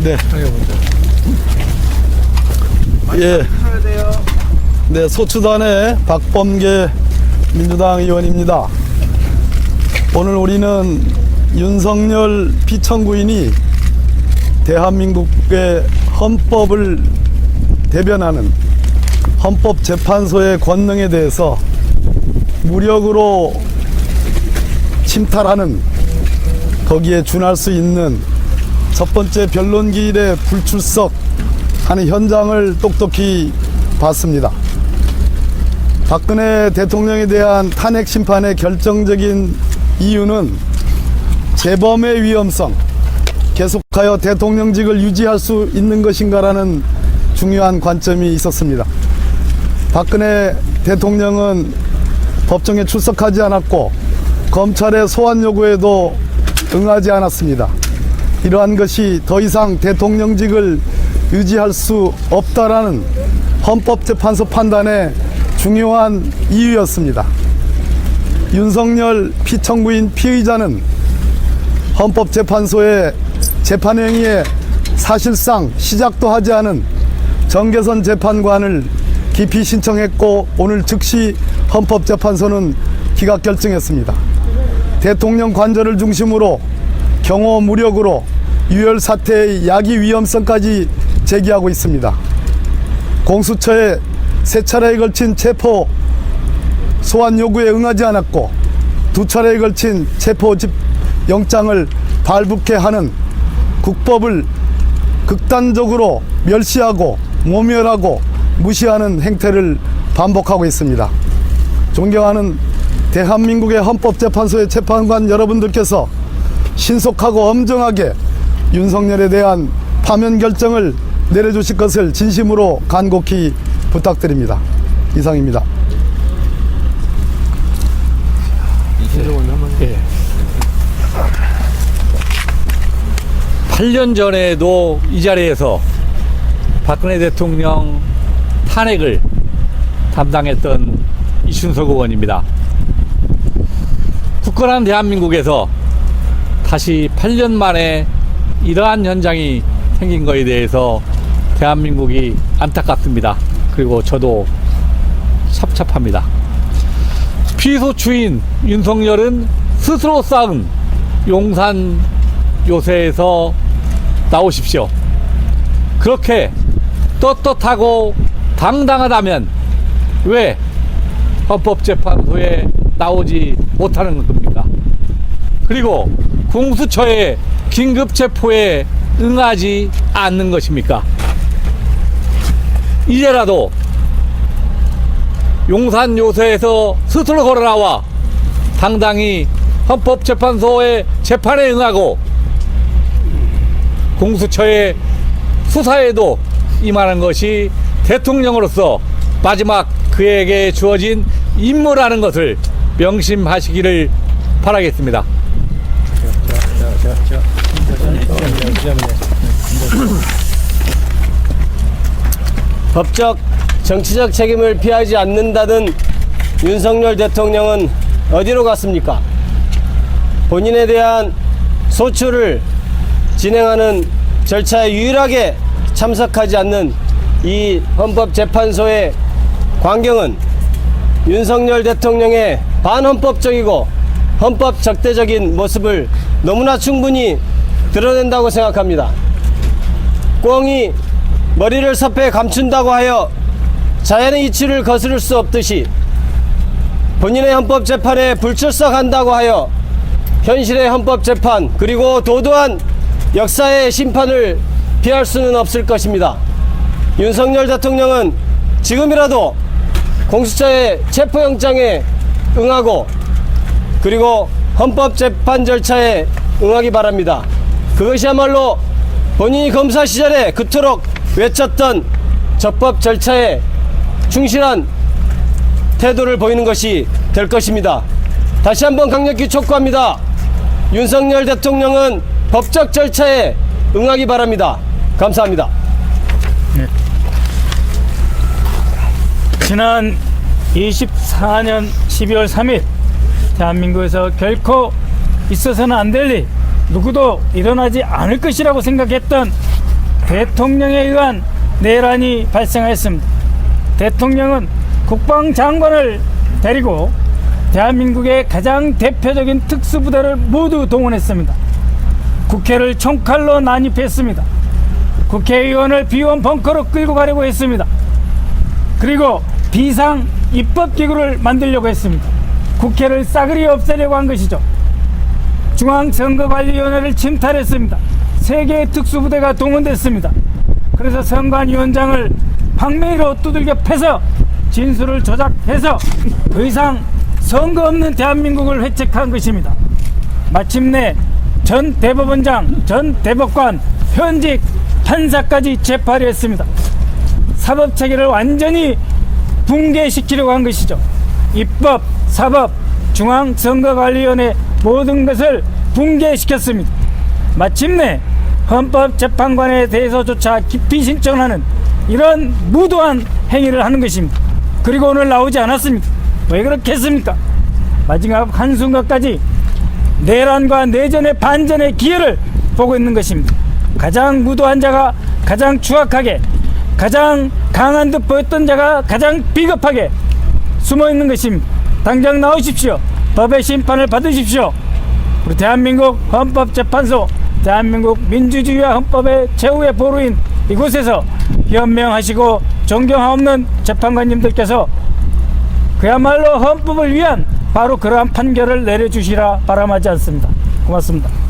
네. 예. 네, 소추단의 박범계 민주당 의원입니다. 오늘 우리는 윤석열 피청구인이 대한민국의 헌법을 대변하는 헌법재판소의 권능에 대해서 무력으로 침탈하는, 거기에 준할 수 있는 첫 번째 변론기일에 불출석하는 현장을 똑똑히 봤습니다. 박근혜 대통령에 대한 탄핵 심판의 결정적인 이유는 재범의 위험성, 계속하여 대통령직을 유지할 수 있는 것인가라는 중요한 관점이 있었습니다. 박근혜 대통령은 법정에 출석하지 않았고 검찰의 소환 요구에도 응하지 않았습니다. 이러한 것이 더 이상 대통령직을 유지할 수 없다라는 헌법재판소 판단의 중요한 이유였습니다. 윤석열 피청구인 피의자는 헌법재판소의 재판행위에 사실상 시작도 하지 않은 정계선 재판관을 기피 신청했고 오늘 즉시 헌법재판소는 기각 결정했습니다. 대통령 관저를 중심으로 경호 무력으로 유혈 사태의 야기 위험성까지 제기하고 있습니다. 공수처의 세 차례에 걸친 체포 소환 요구에 응하지 않았고 두 차례에 걸친 체포 영장을 발부케 하는 국법을 극단적으로 멸시하고 모멸하고 무시하는 행태를 반복하고 있습니다. 존경하는 대한민국의 헌법재판소의 재판관 여러분들께서 신속하고 엄정하게 윤석열에 대한 파면 결정을 내려주실 것을 진심으로 간곡히 부탁드립니다. 이상입니다. 예. 8년 전에도 이 자리에서 박근혜 대통령 탄핵을 담당했던 이춘석 의원입니다. 굳건한 대한민국에서 다시 8년 만에 이러한 현장이 생긴 것에 대해서 대한민국이 안타깝습니다. 그리고 저도 찹찹합니다. 피소추인 윤석열은 스스로 쌓은 용산 요새에서 나오십시오. 그렇게 떳떳하고 당당하다면 왜 헌법재판소에 나오지 못하는 겁니까? 그리고 공수처의 긴급체포에 응하지 않는 것입니까? 이제라도 용산 요새에서 스스로 걸어나와 당당히 헌법재판소의 재판에 응하고 공수처의 수사에도 임하는 것이 대통령으로서 마지막 그에게 주어진 임무라는 것을 명심하시기를 바라겠습니다. 법적, 정치적 책임을 피하지 않는다는 윤석열 대통령은 어디로 갔습니까? 본인에 대한 소추를 진행하는 절차에 유일하게 참석하지 않는 이 헌법재판소의 광경은 윤석열 대통령의 반헌법적이고 헌법적대적인 모습을 너무나 충분히 드러낸다고 생각합니다. 꽁이 머리를 섭해 감춘다고 하여 자연의 이치를 거스를 수 없듯이 본인의 헌법재판에 불출석한다고 하여 현실의 헌법재판 그리고 도도한 역사의 심판을 피할 수는 없을 것입니다. 윤석열 대통령은 지금이라도 공수처의 체포영장에 응하고 그리고 헌법재판 절차에 응하기 바랍니다. 그것이야말로 본인이 검사 시절에 그토록 외쳤던 적법 절차에 충실한 태도를 보이는 것이 될 것입니다. 다시 한번 강력히 촉구합니다. 윤석열 대통령은 법적 절차에 응하기 바랍니다. 감사합니다. 네. 지난 24년 12월 3일 대한민국에서 결코 있어서는 안 될 일, 누구도 일어나지 않을 것이라고 생각했던 대통령에 의한 내란이 발생하였습니다. 대통령은 국방장관을 데리고 대한민국의 가장 대표적인 특수부대를 모두 동원했습니다. 국회를 총칼로 난입했습니다. 국회의원을 비원 벙커로 끌고 가려고 했습니다. 그리고 비상 입법기구를 만들려고 했습니다. 국회를 싸그리 없애려고 한 것이죠. 중앙선거관리위원회를 침탈했습니다. 3개의 특수부대가 동원됐습니다. 그래서 선관위원장을 황매이로 두들겨 패서 진술을 조작해서 더 이상 선거 없는 대한민국을 회책한 것입니다. 마침내 전 대법원장, 전 대법관, 현직 판사까지 재판을 했습니다. 사법체계를 완전히 붕괴시키려고 한 것이죠. 입법, 사법, 중앙선거관리위원회 모든 것을 붕괴시켰습니다. 마침내 헌법재판관에 대해서조차 기피 신청하는 이런 무도한 행위를 하는 것입니다. 그리고 오늘 나오지 않았습니다. 왜 그렇게 했습니까? 마지막 한순간까지 내란과 내전의 반전의 기회를 보고 있는 것입니다. 가장 무도한 자가 가장 추악하게, 가장 강한 듯 보였던 자가 가장 비겁하게 숨어 있는 것입니다. 당장 나오십시오. 법의 심판을 받으십시오. 우리 대한민국 헌법재판소, 대한민국 민주주의와 헌법의 최후의 보루인 이곳에서 현명하시고 존경하옵는 재판관님들께서 그야말로 헌법을 위한 바로 그러한 판결을 내려주시라 바람하지 않습니다. 고맙습니다.